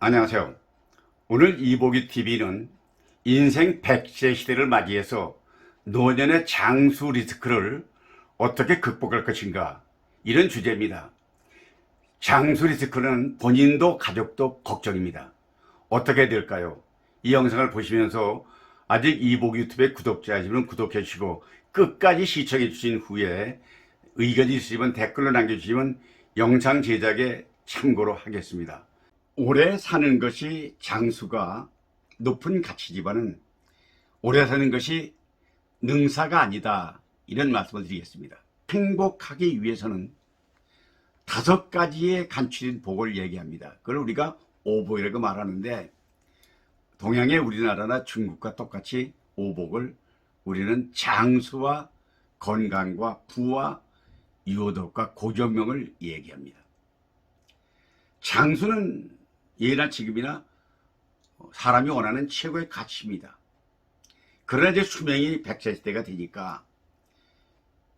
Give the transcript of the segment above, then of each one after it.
안녕하세요. 오늘 이보기 TV는 인생 100세 시대를 맞이해서 노년의 장수 리스크를 어떻게 극복할 것인가, 이런 주제입니다. 장수 리스크는 본인도 가족도 걱정입니다. 어떻게 될까요? 이 영상을 보시면서 아직 이보기 유튜브에 구독자이시면 구독해 주시고 끝까지 시청해 주신 후에 의견이 있으시면 댓글로 남겨주시면 영상 제작에 참고로 하겠습니다. 오래 사는 것이 장수가 높은 가치지만은 오래 사는 것이 능사가 아니다, 이런 말씀을 드리겠습니다. 행복하기 위해서는 5가지의 간추린 복을 얘기합니다. 그걸 우리가 오복이라고 말하는데, 동양의 우리나라나 중국과 똑같이 오복을 우리는 장수와 건강과 부와 유효덕과 고정명을 얘기합니다. 장수는 예나 지금이나 사람이 원하는 최고의 가치입니다. 그러나 이제 수명이 100세 시대가 되니까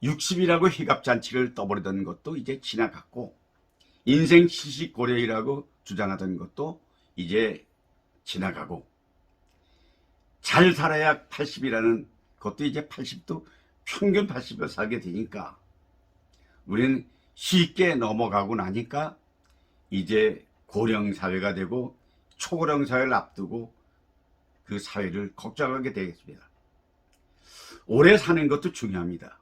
60이라고 희갑잔치를 떠버리던 것도 이제 지나갔고, 인생 70고령이라고 주장하던 것도 이제 지나가고, 잘 살아야 80이라는 것도 이제 80도 평균 80을 살게 되니까 우리는 쉽게 넘어가고 나니까 이제 고령사회가 되고 초고령사회를 앞두고 그 사회를 걱정하게 되겠습니다. 오래 사는 것도 중요합니다.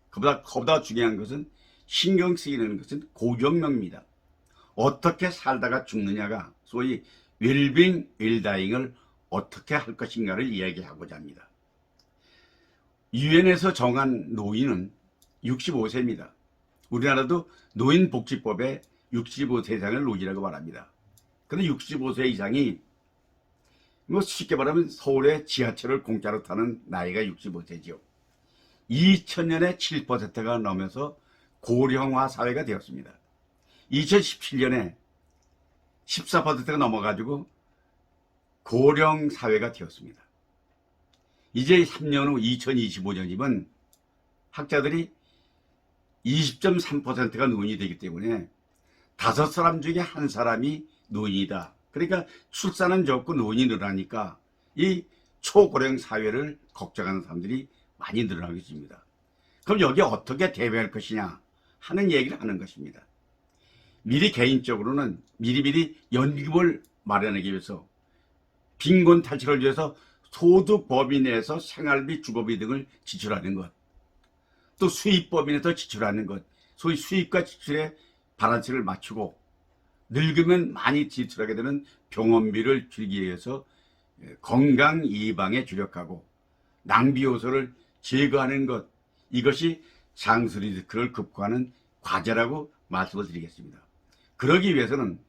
그보다 중요한 것은, 신경 쓰이는 것은 고정명입니다. 어떻게 살다가 죽느냐가, 소위 웰빙 웰다잉을 어떻게 할 것인가를 이야기하고자 합니다. 유엔에서 정한 노인은 65세입니다. 우리나라도 노인복지법에 65세 이상을 노인이라고 말합니다. 그런데 65세 이상이 쉽게 말하면 서울의 지하철을 공짜로 타는 나이가 65세죠. 2000년에 7%가 넘어서 고령화 사회가 되었습니다. 2017년에 14%가 넘어가지고 고령 사회가 되었습니다. 이제 3년 후 2025년이면 학자들이 20.3%가 노인이 되기 때문에 5사람 중에 1사람이 노인이다. 그러니까 출산은 적고 노인이 늘어나니까 이 초고령 사회를 걱정하는 사람들이 많이 늘어나고 있습니다. 그럼 여기에 어떻게 대비할 것이냐 하는 얘기를 하는 것입니다. 미리 개인적으로는 미리미리 연금을 마련하기 위해서, 빈곤 탈출을 위해서 소득 범위 내에서 생활비, 주거비 등을 지출하는 것, 또 수입 범위 내에서 지출하는 것, 소위 수입과 지출의 바란스를 맞추고, 늙으면 많이 지출하게 되는 병원비를 줄이기 위해서 건강 예방에 주력하고 낭비 요소를 제거하는 것, 이것이 장수 리스크를 극복하는 과제라고 말씀을 드리겠습니다. 그러기 위해서는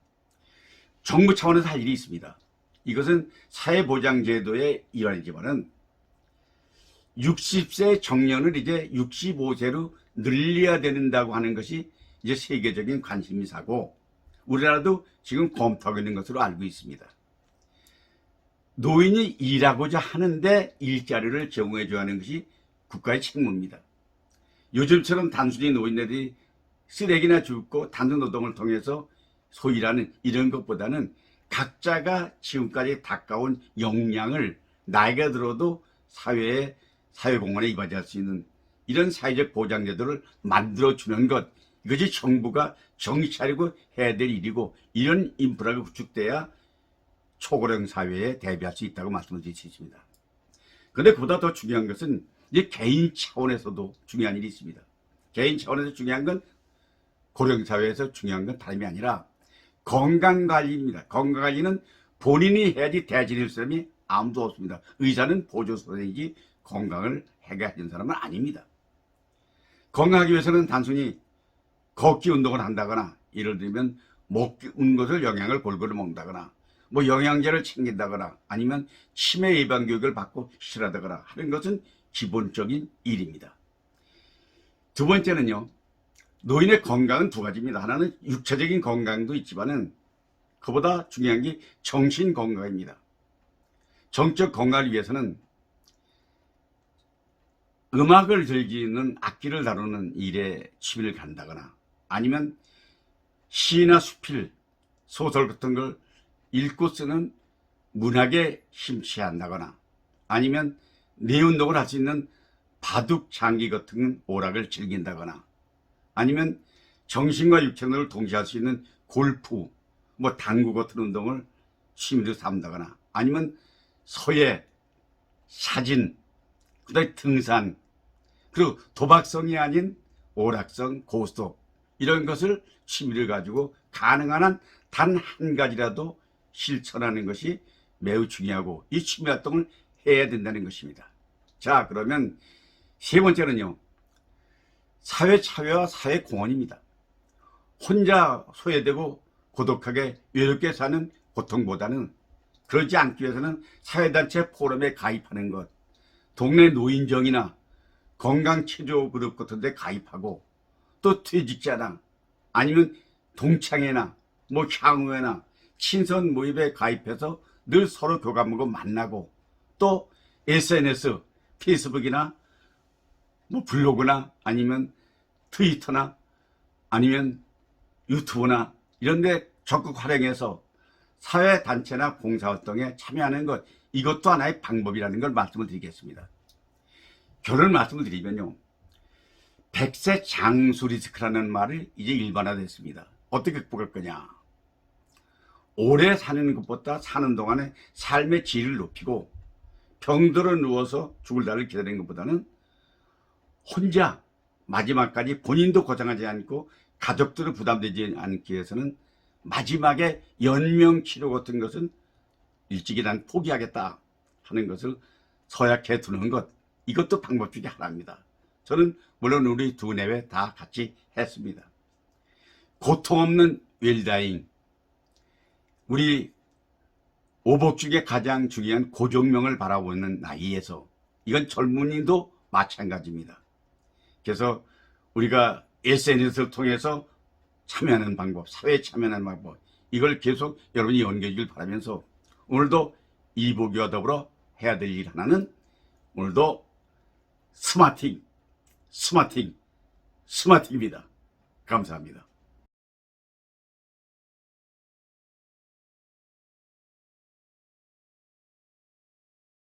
정부 차원에서 할 일이 있습니다. 이것은 사회보장제도의 일환이지만은 60세 정년을 이제 65세로 늘려야 된다고 하는 것이 이제 세계적인 관심사고, 우리나라도 지금 검토하고 있는 것으로 알고 있습니다. 노인이 일하고자 하는데 일자리를 제공해 줘야 하는 것이 국가의 책무입니다. 요즘처럼 단순히 노인들이 쓰레기나 줍고 단순 노동을 통해서 소일하는 이런 것보다는 각자가 지금까지 닦아온 역량을 나이가 들어도 사회공헌에 이바지할 수 있는 이런 사회적 보장제도를 만들어주는 것, 이것이 정부가 정신 차리고 해야 될 일이고, 이런 인프라가 구축돼야 초고령 사회에 대비할 수 있다고 말씀을 드릴 수 있습니다. 그런데 그보다 더 중요한 것은 이제 개인 차원에서도 중요한 일이 있습니다. 개인 차원에서 중요한 건, 고령 사회에서 중요한 건 다름이 아니라 건강관리입니다. 건강관리는 본인이 해야지 대신할 사람이 아무도 없습니다. 의사는 보조선생이지 건강을 해결해야 하는 사람은 아닙니다. 건강하기 위해서는 단순히 걷기 운동을 한다거나, 예를 들면 먹는 것을 영양을 골고루 먹는다거나, 영양제를 챙긴다거나, 아니면 치매 예방 교육을 받고 실하다거나 하는 것은 기본적인 일입니다. 두 번째는요, 노인의 건강은 2가지입니다. 하나는 육체적인 건강도 있지만은 그보다 중요한 게 정신 건강입니다. 정적 건강을 위해서는 음악을 즐기는, 악기를 다루는 일에 취미를 갖는다거나, 아니면 시나 수필, 소설 같은 걸 읽고 쓰는 문학에 심취한다거나 아니면 뇌 운동을 할 수 있는 바둑 장기 같은 오락을 즐긴다거나 아니면 정신과 육체를 동시에 할 수 있는 골프, 뭐 당구 같은 운동을 취미로 삼다거나 아니면 서예, 사진, 그다음에 등산, 그리고 도박성이 아닌 오락성, 고스톱 이런 것을 취미를 가지고 가능한 한 단 한 가지라도 실천하는 것이 매우 중요하고 이 취미 활동을 해야 된다는 것입니다. 자, 그러면 세 번째는요. 사회 참여와 사회 공헌입니다. 혼자 소외되고 고독하게 외롭게 사는 고통보다는 그러지 않기 위해서는 사회단체 포럼에 가입하는 것, 동네 노인정이나 건강체조 그룹 같은 데 가입하고 또 퇴직자나 아니면 동창회나 뭐 향후회나 친선 모임에 가입해서 늘 서로 교감하고 만나고 또 SNS, 페이스북이나 뭐 블로그나 아니면 트위터나 아니면 유튜브나 이런 데 적극 활용해서 사회단체나 봉사활동에 참여하는 것, 이것도 하나의 방법이라는 걸 말씀을 드리겠습니다. 결론 말씀을 드리면요. 100세 장수 리스크라는 말을 이제 일반화됐습니다. 어떻게 극복할 거냐. 오래 사는 것보다 사는 동안에 삶의 질을 높이고 병들어 누워서 죽을 날을 기다리는 것보다는 혼자 마지막까지 본인도 고생하지 않고 가족들은 부담되지 않기 위해서는 마지막에 연명치료 같은 것은 일찍이 난 포기하겠다 하는 것을 서약해 두는 것, 이것도 방법 중에 하나입니다. 저는 물론 우리 두 내외 다 같이 했습니다. 고통 없는 웰다잉, 우리 오복 중에 가장 중요한 고종명을 바라보는 나이에서 이건 젊은이도 마찬가지입니다. 그래서 우리가 SNS를 통해서 참여하는 방법, 사회에 참여하는 방법, 이걸 계속 여러분이 연결해주길 바라면서 오늘도 이복이와 더불어 해야 될 일 하나는 오늘도 스마팅입니다. 감사합니다.